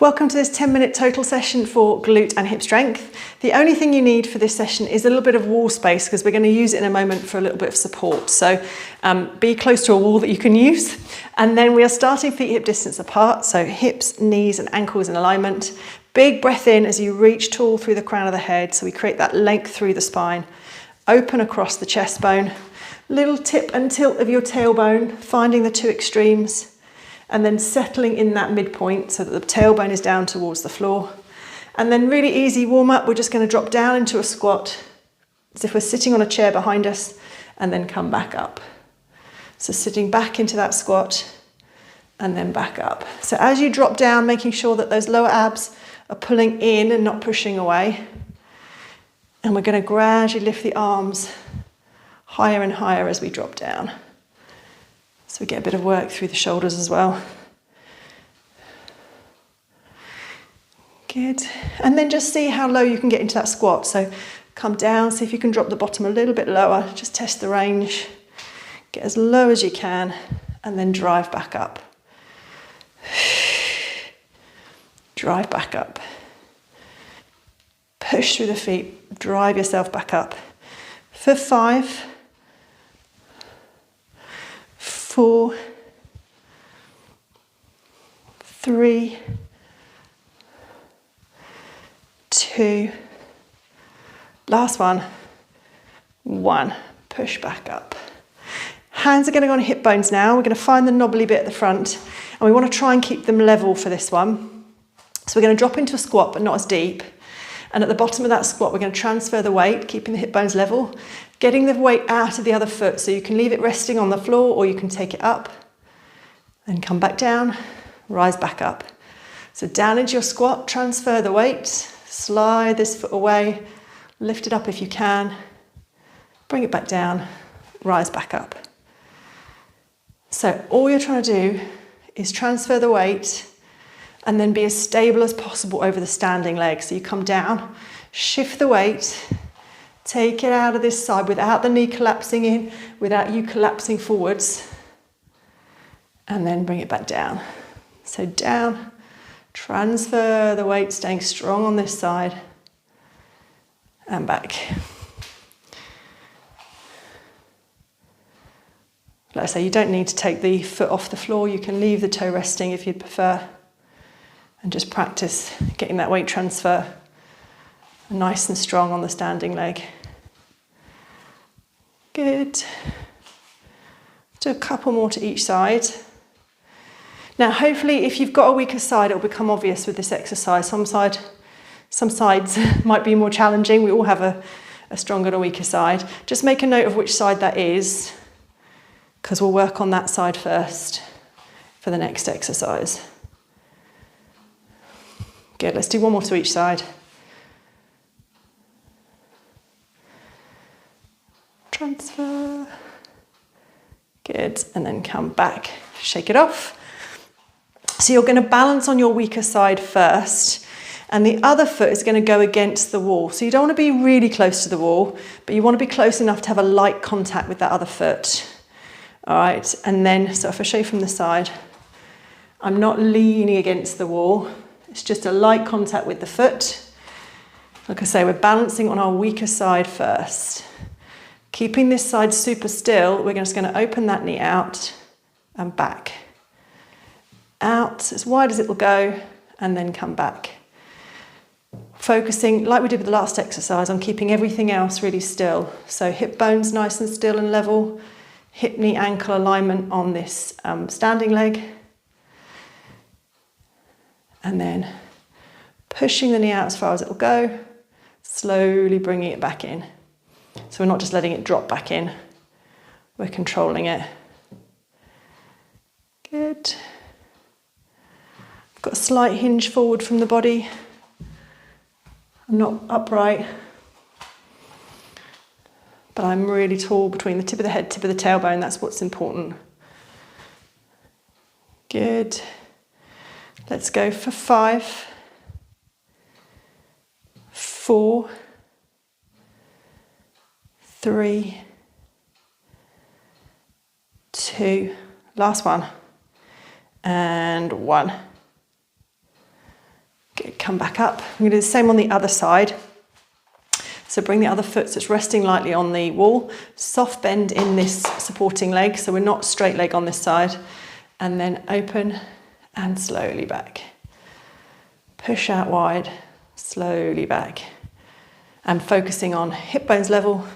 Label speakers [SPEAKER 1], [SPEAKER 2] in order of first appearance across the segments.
[SPEAKER 1] Welcome to this 10-minute total session for glute and hip strength. The only thing you need for this session is a little bit of wall space because we're going to use it in a moment for a little bit of support. So be close to a wall that you can use. And then we are starting feet hip distance apart. So hips, knees and ankles in alignment. Big breath in as you reach tall through the crown of the head. So we create that length through the spine. Open across the chest bone. Little tip and tilt of your tailbone, finding the two extremes. And then settling in that midpoint so that the tailbone is down towards the floor. And then really easy warm up, we're just going to drop down into a squat as if we're sitting on a chair behind us and then come back up. So sitting back into that squat and then back up. So as you drop down, making sure that those lower abs are pulling in and not pushing away. And we're going to gradually lift the arms higher and higher as we drop down. So we get a bit of work through the shoulders as well. Good. And then just see how low you can get into that squat. So come down, see if you can drop the bottom a little bit lower. Just test the range. Get as low as you can and then drive back up. Drive back up. Push through the feet. Drive yourself back up. For 5. 4, 3, 2, last one, 1, push back up. Hands are going to go on hip bones now. We're going to find the knobbly bit at the front and we want to try and keep them level for this one. So we're going to drop into a squat but not as deep. And at the bottom of that squat, we're going to transfer the weight, keeping the hip bones level, getting the weight out of the other foot. So you can leave it resting on the floor or you can take it up, then come back down, rise back up. So down into your squat, transfer the weight, slide this foot away, lift it up if you can, bring it back down, rise back up. So all you're trying to do is transfer the weight and then be as stable as possible over the standing leg. So you come down, shift the weight, take it out of this side without the knee collapsing in, without you collapsing forwards, and then bring it back down. So down, transfer the weight, staying strong on this side, and back. Like I say, you don't need to take the foot off the floor. You can leave the toe resting if you'd prefer. And just practice getting that weight transfer nice and strong on the standing leg. Good. Do a couple more to each side. Now, hopefully, if you've got a weaker side, it'll become obvious with this exercise. Some sides might be more challenging. We all have a stronger and a weaker side. Just make a note of which side that is, because we'll work on that side first for the next exercise. Good, let's do one more to each side. Transfer. Good, and then come back, shake it off. So you're going to balance on your weaker side first, and the other foot is going to go against the wall. So you don't want to be really close to the wall, but you want to be close enough to have a light contact with that other foot. All right, and then, so if I show you from the side, I'm not leaning against the wall. It's just a light contact with the foot. Like I say, we're balancing on our weaker side first. Keeping this side super still, we're just going to open that knee out and back. Out as wide as it will go, and then come back. Focusing, like we did with the last exercise, on keeping everything else really still. So hip bones nice and still and level. Hip, knee, ankle alignment on this standing leg. And then pushing the knee out as far as it will go, slowly bringing it back in. So we're not just letting it drop back in, we're controlling it. Good. Got a slight hinge forward from the body. I'm not upright, but I'm really tall between the tip of the head, tip of the tailbone. That's what's important. Good. Let's go for 5, 4, 3, 2, last one, and 1. come back up. I'm going to do the same on the other side. So bring the other foot so it's resting lightly on the wall. Soft bend in this supporting leg, so we're not straight leg on this side. And then open and slowly back. Push out wide, slowly back. And focusing on hip bones level,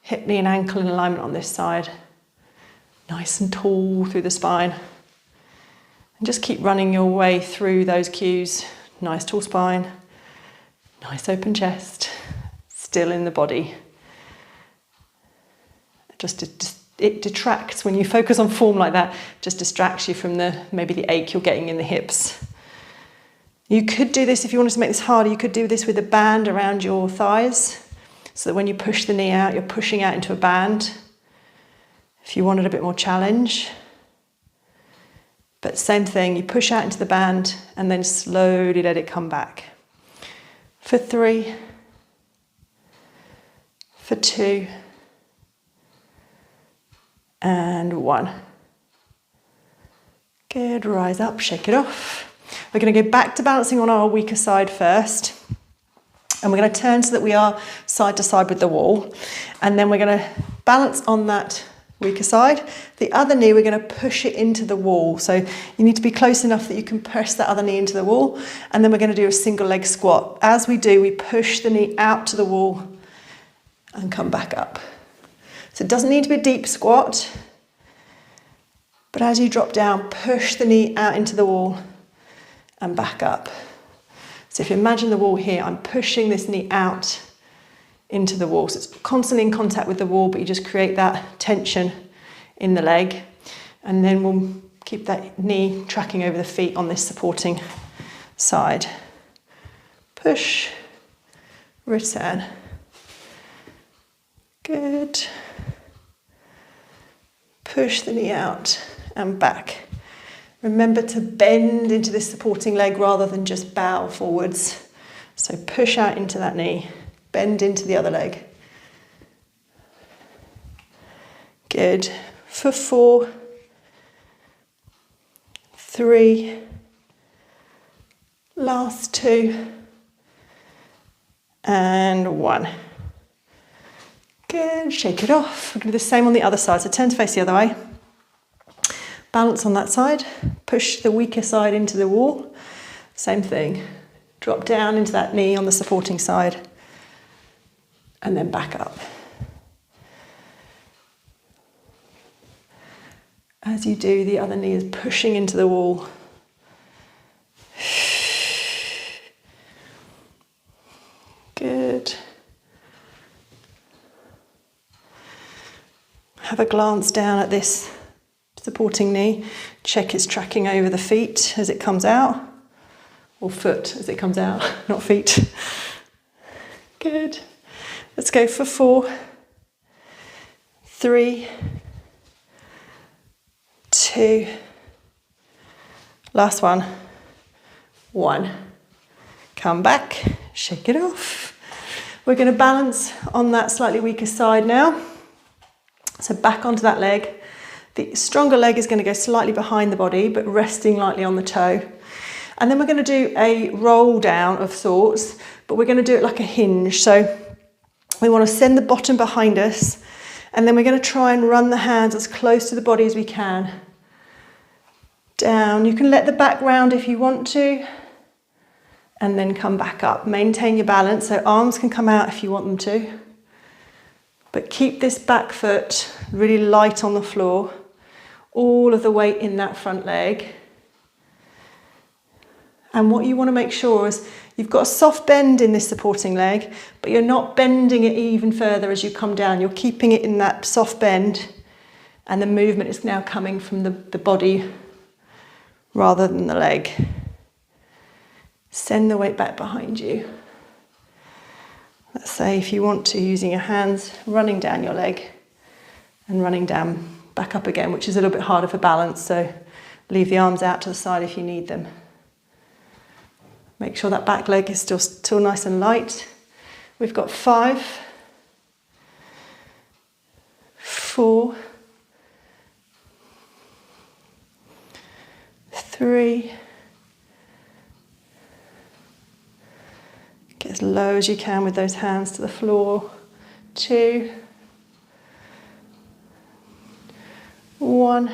[SPEAKER 1] hip, knee and ankle in alignment on this side. Nice and tall through the spine. And just keep running your way through those cues. Nice tall spine, nice open chest, still in the body. It detracts when you focus on form like that, just distracts you from maybe the ache you're getting in the hips. You could do this, if you wanted to make this harder, you could do this with a band around your thighs, so that when you push the knee out, you're pushing out into a band. If you wanted a bit more challenge. But same thing, you push out into the band and then slowly let it come back. For 3, for 2, and 1. Good, rise up, shake it off. We're going to go back to balancing on our weaker side first. And we're going to turn so that we are side to side with the wall. And then we're going to balance on that weaker side. The other knee, we're going to push it into the wall. So you need to be close enough that you can press that other knee into the wall. And then we're going to do a single leg squat. As we do, we push the knee out to the wall and come back up. So it doesn't need to be a deep squat. But as you drop down, push the knee out into the wall and back up. So if you imagine the wall here, I'm pushing this knee out into the wall. So it's constantly in contact with the wall, but you just create that tension in the leg. And then we'll keep that knee tracking over the feet on this supporting side. Push, return. Good. Push the knee out and back. Remember to bend into this supporting leg rather than just bow forwards. So push out into that knee, bend into the other leg. Good. For 4, 3, last 2, and 1. Good, shake it off. We're going to do the same on the other side. So turn to face the other way. Balance on that side. Push the weaker side into the wall. Same thing. Drop down into that knee on the supporting side. And then back up. As you do, the other knee is pushing into the wall. Good. Have a glance down at this supporting knee. Check it's tracking over the feet as it comes out, or foot as it comes out, not feet. Good. Let's go for 4, 3, 2, last one, 1. Come back, shake it off. We're going to balance on that slightly weaker side now. So back onto that leg. The stronger leg is going to go slightly behind the body, but resting lightly on the toe. And then we're going to do a roll down of sorts, but we're going to do it like a hinge. So we want to send the bottom behind us, and then we're going to try and run the hands as close to the body as we can. Down. You can let the back round if you want to, and then come back up. Maintain your balance, so arms can come out if you want them to. But keep this back foot really light on the floor. All of the weight in that front leg. And what you want to make sure is you've got a soft bend in this supporting leg, but you're not bending it even further as you come down. You're keeping it in that soft bend, and the movement is now coming from the body rather than the leg. Send the weight back behind you. Let's say if you want to, using your hands, running down your leg and running down back up again, which is a little bit harder for balance, so leave the arms out to the side if you need them. Make sure that back leg is still nice and light. We've got 5, 4, 3, as low as you can with those hands to the floor. 2, 1.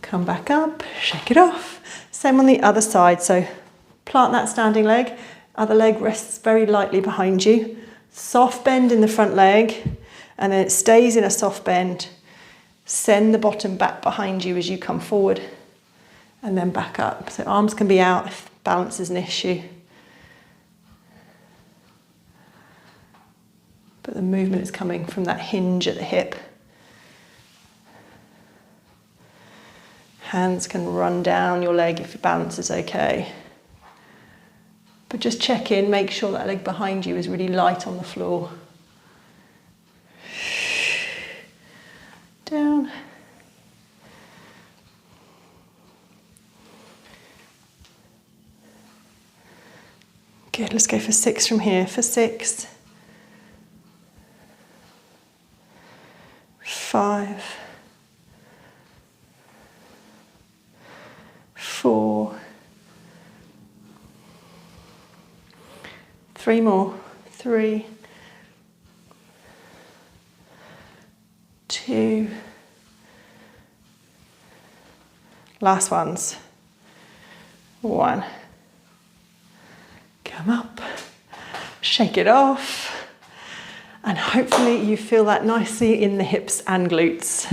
[SPEAKER 1] Come back up, shake it off. Same on the other side. So plant that standing leg, other leg rests very lightly behind you. Soft bend in the front leg, and then it stays in a soft bend. Send the bottom back behind you as you come forward, and then back up. So arms can be out if balance is an issue. But the movement is coming from that hinge at the hip. Hands can run down your leg if your balance is okay. But just check in, make sure that leg behind you is really light on the floor. Down. Good, let's go for 6 from here. For 6. 5. 4. 3 more. 3. 2. Last ones. 1. Come up. Shake it off. And hopefully you feel that nicely in the hips and glutes.